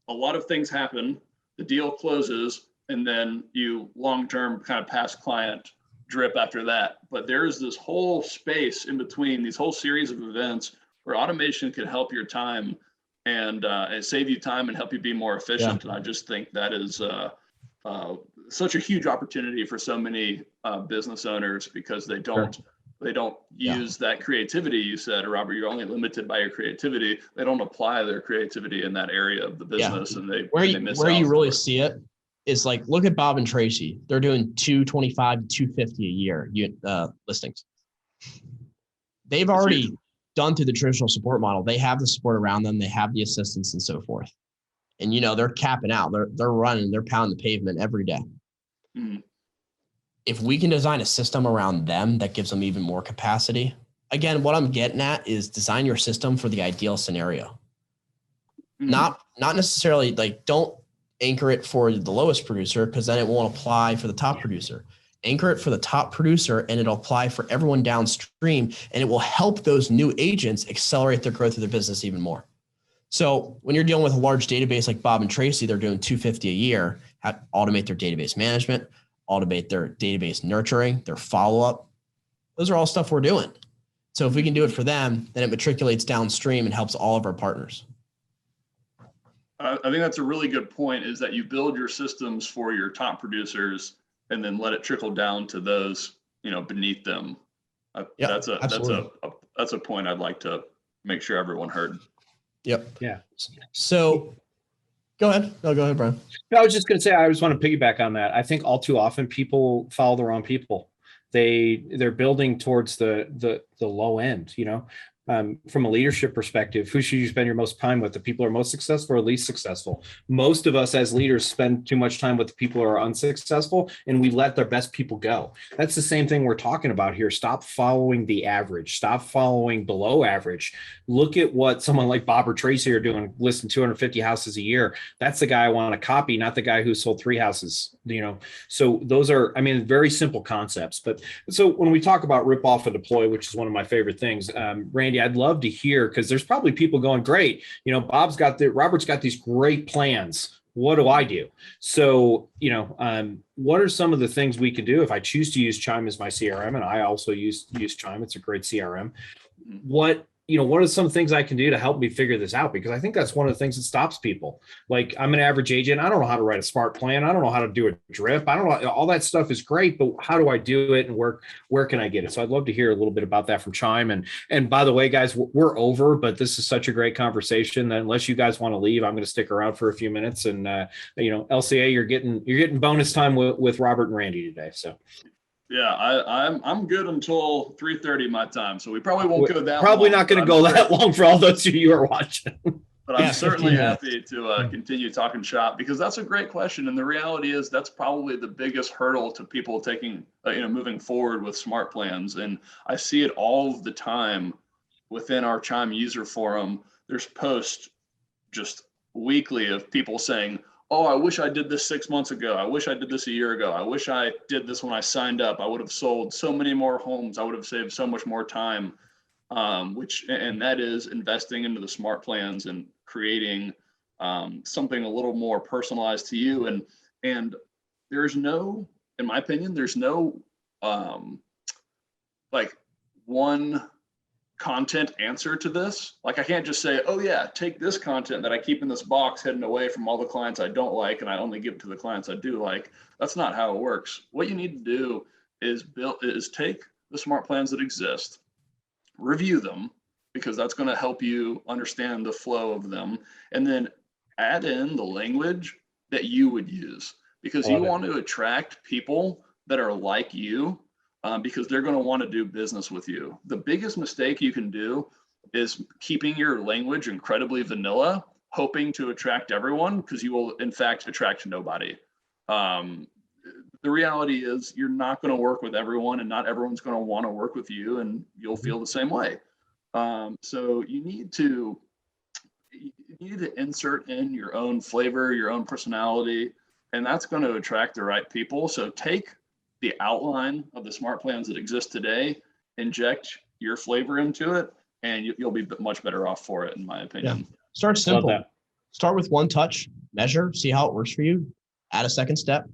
a lot of things happen, the deal closes, and then you long-term kind of past client drip after that. But there's this whole space in between, these whole series of events where automation can help your time and save you time and help you be more efficient. And I just think that is such a huge opportunity for so many business owners because they don't use that creativity. You said, Robert, you're only limited by your creativity. They don't apply their creativity in that area of the business, and they miss out. Where you really see it is look at Bob and Tracy. They're doing 225 to 250 a year listings. They've already done through the traditional support model. They have the support around them. They have the assistance and so forth. And, they're capping out. They're running. They're pounding the pavement every day. Mm-hmm. If we can design a system around them that gives them even more capacity, again, what I'm getting at is design your system for the ideal scenario. Mm-hmm. Not necessarily don't anchor it for the lowest producer because then it won't apply for the top producer. Anchor it for the top producer and it'll apply for everyone downstream, and it will help those new agents accelerate their growth of their business even more. So when you're dealing with a large database like Bob and Tracy, they're doing 250 a year, automate their database management, automate their database nurturing, their follow-up. Those are all stuff we're doing. So if we can do it for them, then it matriculates downstream and helps all of our partners. I think that's a really good point, is that you build your systems for your top producers and then let it trickle down to those, beneath them. Yeah, That's absolutely. that's a point I'd like to make sure everyone heard. Yep. Yeah. So go ahead. No, go ahead, Brian. No, I was just going to say, I just want to piggyback on that. I think all too often people follow the wrong people. They're building towards the low end, from a leadership perspective. Who should you spend your most time with? The people who are most successful or least successful? Most of us as leaders spend too much time with the people who are unsuccessful, and we let their best people go. That's the same thing we're talking about here. Stop following the average. Stop following below average. Look at what someone like Bob or Tracy are doing, listing 250 houses a year. That's the guy I want to copy, not the guy who sold 3 houses, So those are, very simple concepts. But so when we talk about rip off and deploy, which is one of my favorite things, Randy, I'd love to hear, because there's probably people going, great, Robert's got these great plans. What do I do? So, what are some of the things we could do if I choose to use Chime as my CRM? And I also use Chime. It's a great CRM. What are some things I can do to help me figure this out? Because I think that's one of the things that stops people. Like, I'm an average agent. I don't know how to write a smart plan. I don't know how to do a drip. I don't know. All that stuff is great, but how do I do it, and where can I get it? So I'd love to hear a little bit about that from Chime. And by the way, guys, we're over, but this is such a great conversation that unless you guys want to leave, I'm going to stick around for a few minutes. And LCA, you're getting bonus time with Robert and Randy today. So. Yeah, I'm good until 3:30 my time, so we probably won't go that probably long. Not going to go that long for all those of you who are watching. But I'm certainly happy to continue talking shop, because that's a great question, and the reality is that's probably the biggest hurdle to people taking moving forward with smart plans. And I see it all the time within our Chime user forum. There's posts just weekly of people saying, oh, I wish I did this 6 months ago. I wish I did this a year ago. I wish I did this when I signed up. I would have sold so many more homes. I would have saved so much more time, and that is investing into the smart plans and creating something a little more personalized to you. And there's no, in my opinion, there's no like one content answer to this. Like, I can't just say, oh yeah, take this content that I keep in this box hidden away from all the clients I don't like, and I only give it to the clients I do like. That's not how it works. What you need to do is take the smart plans that exist, review them, because that's going to help you understand the flow of them, and then add in the language that you would use, because you want to attract people that are like you. Because they're going to want to do business with you. The biggest mistake you can do is keeping your language incredibly vanilla, hoping to attract everyone, because you will, in fact, attract nobody. The reality is you're not going to work with everyone, and not everyone's going to want to work with you, and you'll feel the same way. So you need to insert in your own flavor, your own personality, and that's going to attract the right people. So take the outline of the smart plans that exist today, inject your flavor into it, and you'll be much better off for it, in my opinion. Yeah. Start simple. Start with one touch, measure, see how it works for you. Add a second step,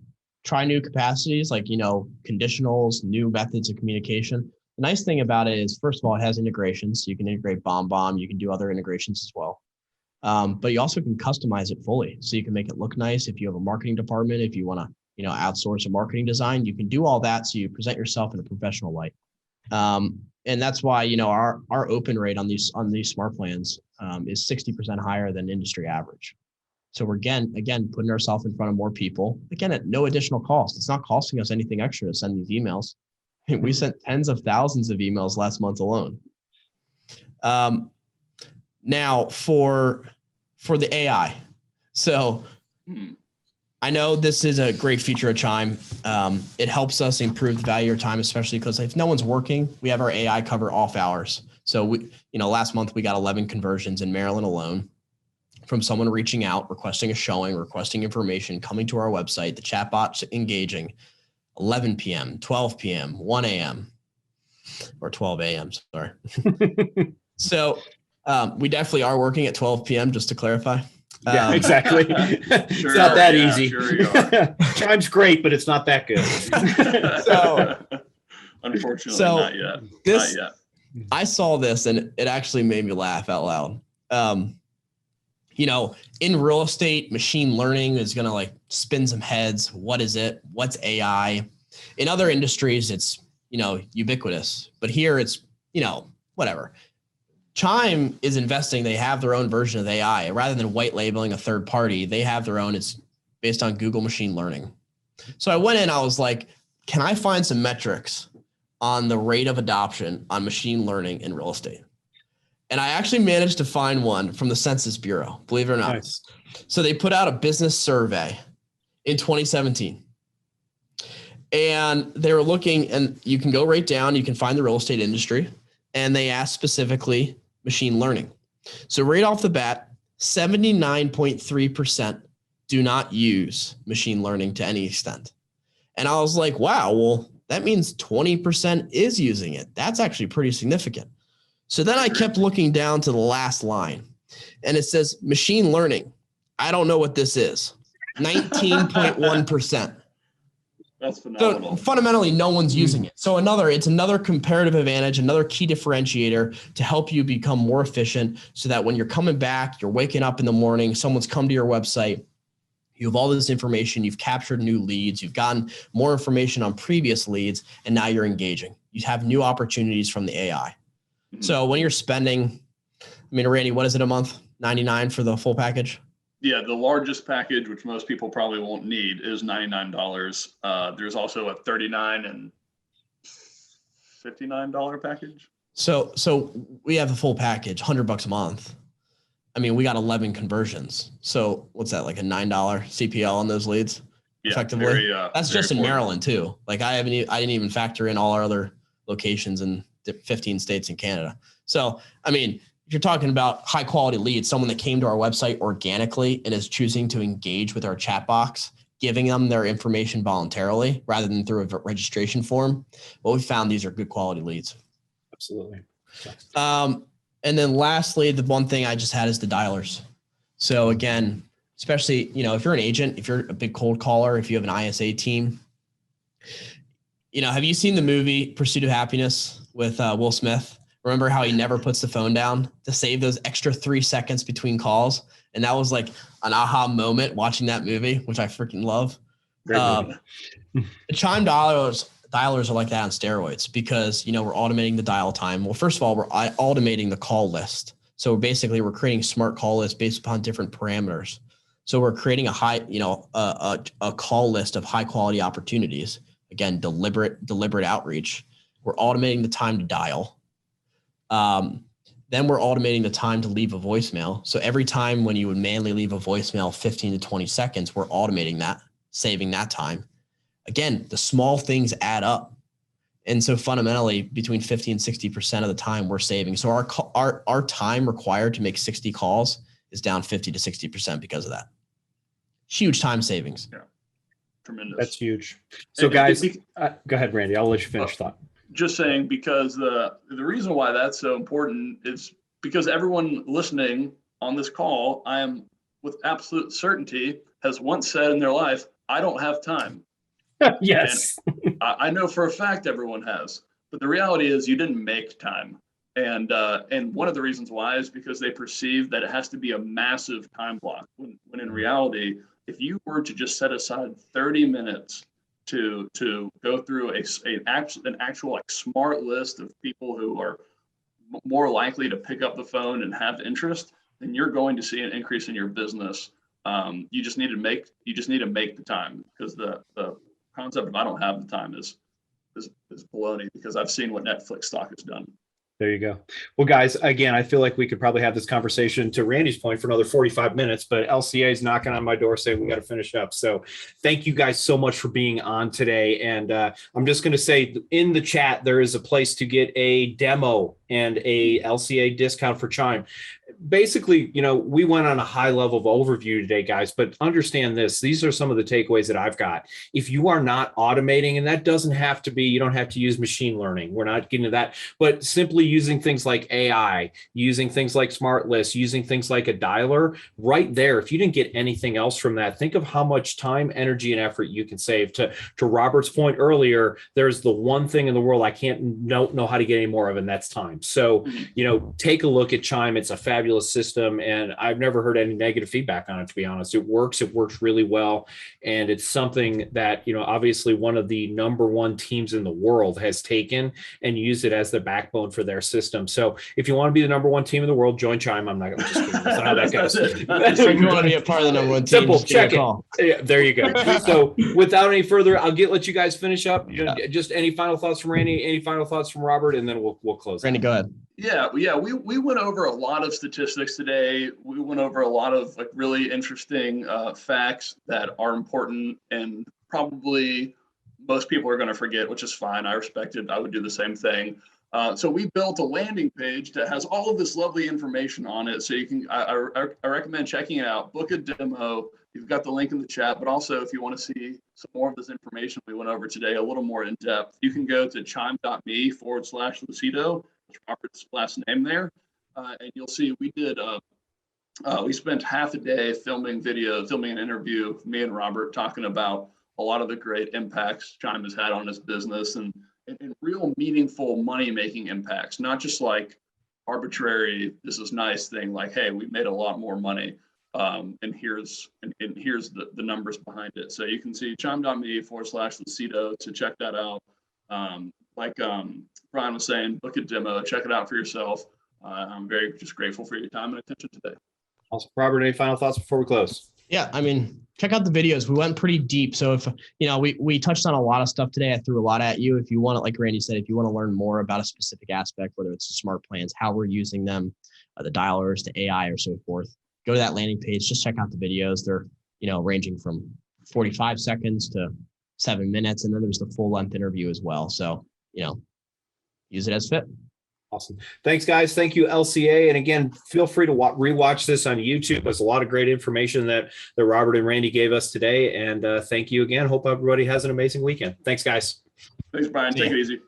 try new capacities like, conditionals, new methods of communication. The nice thing about it is, first of all, it has integrations. So you can integrate BombBomb. You can do other integrations as well. But you also can customize it fully. So you can make it look nice. If you have a marketing department, if you want to, outsource a marketing design, you can do all that. So you present yourself in a professional light. And that's why, our open rate on these smart plans is 60% higher than industry average. So we're again, putting ourselves in front of more people, again, at no additional cost. It's not costing us anything extra to send these emails. We sent tens of thousands of emails last month alone. Now for the AI. So I know this is a great feature of Chime. It helps us improve the value of time, especially because if no one's working, we have our AI cover off hours. So we, last month we got 11 conversions in Maryland alone from someone reaching out, requesting a showing, requesting information, coming to our website, the chatbot's engaging, 11 p.m., 12 p.m., 1 a.m., or 12 a.m., sorry. So we definitely are working at 12 p.m., just to clarify. Yeah, exactly. It's not that easy. Sure you are. Chime's great, but it's not that good. So, unfortunately, not yet. Not yet. I saw this and it actually made me laugh out loud. In real estate, machine learning is going to spin some heads. What is it? What's AI? In other industries, it's ubiquitous, but here it's, whatever. Chime is investing. They have their own version of AI rather than white labeling a third party. They have their own. It's based on Google machine learning. So I went in, I was like, can I find some metrics on the rate of adoption on machine learning in real estate? And I actually managed to find one from the Census Bureau, believe it or not. Nice. So they put out a business survey in 2017. And they were looking, and you can go right down, you can find the real estate industry, and they asked specifically machine learning. So right off the bat, 79.3% do not use machine learning to any extent. And I was like, wow, well, that means 20% is using it. That's actually pretty significant. So then I kept looking down to the last line, and it says machine learning. I don't know what this is. 19.1%. That's phenomenal. So fundamentally, no one's using it. So it's another comparative advantage, another key differentiator to help you become more efficient so that when you're coming back, you're waking up in the morning, someone's come to your website, you have all this information, you've captured new leads, you've gotten more information on previous leads, and now you're engaging. You have new opportunities from the AI. Mm-hmm. So when you're spending, Randy, what is it a month? $99 for the full package? Yeah, the largest package, which most people probably won't need, is $99. There's also a $39 and $59 package. So we have the full package, $100 a month. We got 11 conversions. So what's that, like a $9 CPL on those leads? Yeah, effectively. That's just in Maryland too. Like I didn't even factor in all our other locations in 15 states in Canada. So, if you're talking about high quality leads, someone that came to our website organically and is choosing to engage with our chat box, giving them their information voluntarily rather than through a registration form, well, we found these are good quality leads. Absolutely. And then lastly, the one thing I just had is the dialers. So again, especially, if you're an agent, if you're a big cold caller, if you have an ISA team, have you seen the movie Pursuit of Happiness with Will Smith? Remember how he never puts the phone down to save those extra 3 seconds between calls? And that was like an aha moment watching that movie, which I freaking love. The Chime dialers are like that on steroids because, we're automating the dial time. Well, first of all, we're automating the call list. So basically we're creating smart call lists based upon different parameters. So we're creating a a call list of high quality opportunities. Again, deliberate outreach. We're automating the time to dial. Then we're automating the time to leave a voicemail. So every time when you would manually leave a voicemail, 15 to 20 seconds, we're automating that, saving that time. Again, the small things add up. And so fundamentally between 50 and 60% of the time we're saving. So our time required to make 60 calls is down 50 to 60% because of that. Huge time savings. Yeah. Tremendous. That's huge. So guys, go ahead, Randy. I'll let you finish thought. Just saying, because the reason why that's so important is because everyone listening on this call, I am with absolute certainty, has once said in their life, I don't have time. Yes. I know for a fact everyone has, but the reality is you didn't make time. And one of the reasons why is because they perceive that it has to be a massive time block. When in reality, if you were to just set aside 30 minutes to go through an actual like smart list of people who are more likely to pick up the phone and have interest, then you're going to see an increase in your business. You just need to make the time, because the concept of I don't have the time is baloney, because I've seen what Netflix stock has done. There you go. Well, guys, again, I feel like we could probably have this conversation, to Randy's point, for another 45 minutes, but LCA is knocking on my door saying we got to finish up. So thank you guys so much for being on today. And I'm just going to say in the chat, there is a place to get a demo and a LCA discount for Chime. Basically, we went on a high level of overview today, guys, but understand this. These are some of the takeaways that I've got. If you are not automating, and that doesn't have to be, you don't have to use machine learning. We're not getting to that, but simply using things like AI, using things like smart lists, using things like a dialer right there. If you didn't get anything else from that, think of how much time, energy, and effort you can save. To Robert's point earlier, there's the one thing in the world I can't know how to get any more of, and that's time. So, take a look at Chime. It's a fabulous fabulous system, and I've never heard any negative feedback on it, to be honest. It works really well. And it's something that, obviously one of the number one teams in the world has taken and used it as the backbone for their system. So if you want to be the number one team in the world, join Chime. I'm just kidding. That's not how that goes. If you want to be a part of the number one team, simple, check it. Yeah, there you go. So without any further, I'll let you guys finish up. Just any final thoughts from Randy, any final thoughts from Robert, and then we'll close. Randy, go ahead. Yeah. We went over a lot of statistics today. We went over a lot of really interesting facts that are important and probably most people are going to forget, which is fine. I respect it. I would do the same thing. So we built a landing page that has all of this lovely information on it. So you can, I recommend checking it out, book a demo. You've got the link in the chat, but also if you want to see some more of this information we went over today, a little more in depth, you can go to chime.me/Lucido, Robert's last name there. And you'll see we spent half a day filming an interview of me and Robert talking about a lot of the great impacts Chime has had on his business and real meaningful money-making impacts, not just like arbitrary, this is nice thing, like, hey, we made a lot more money. And here's the numbers behind it. So you can see chime.me/Lucido to check that out. Like Brian was saying, book a demo, check it out for yourself. I'm very just grateful for your time and attention today. Awesome. Robert, any final thoughts before we close? Yeah, check out the videos. We went pretty deep. So if, we touched on a lot of stuff today, I threw a lot at you. If you want to, like Randy said, if you want to learn more about a specific aspect, whether it's the smart plans, how we're using them, the dialers, the AI or so forth, go to that landing page, just check out the videos. They're, ranging from 45 seconds to 7 minutes. And then there's the full length interview as well. So, use it as fit. Awesome. Thanks, guys. Thank you, LCA. And again, feel free to rewatch this on YouTube. There's a lot of great information that Robert and Randy gave us today. And thank you again. Hope everybody has an amazing weekend. Thanks, guys. Thanks, Brian. Take it easy.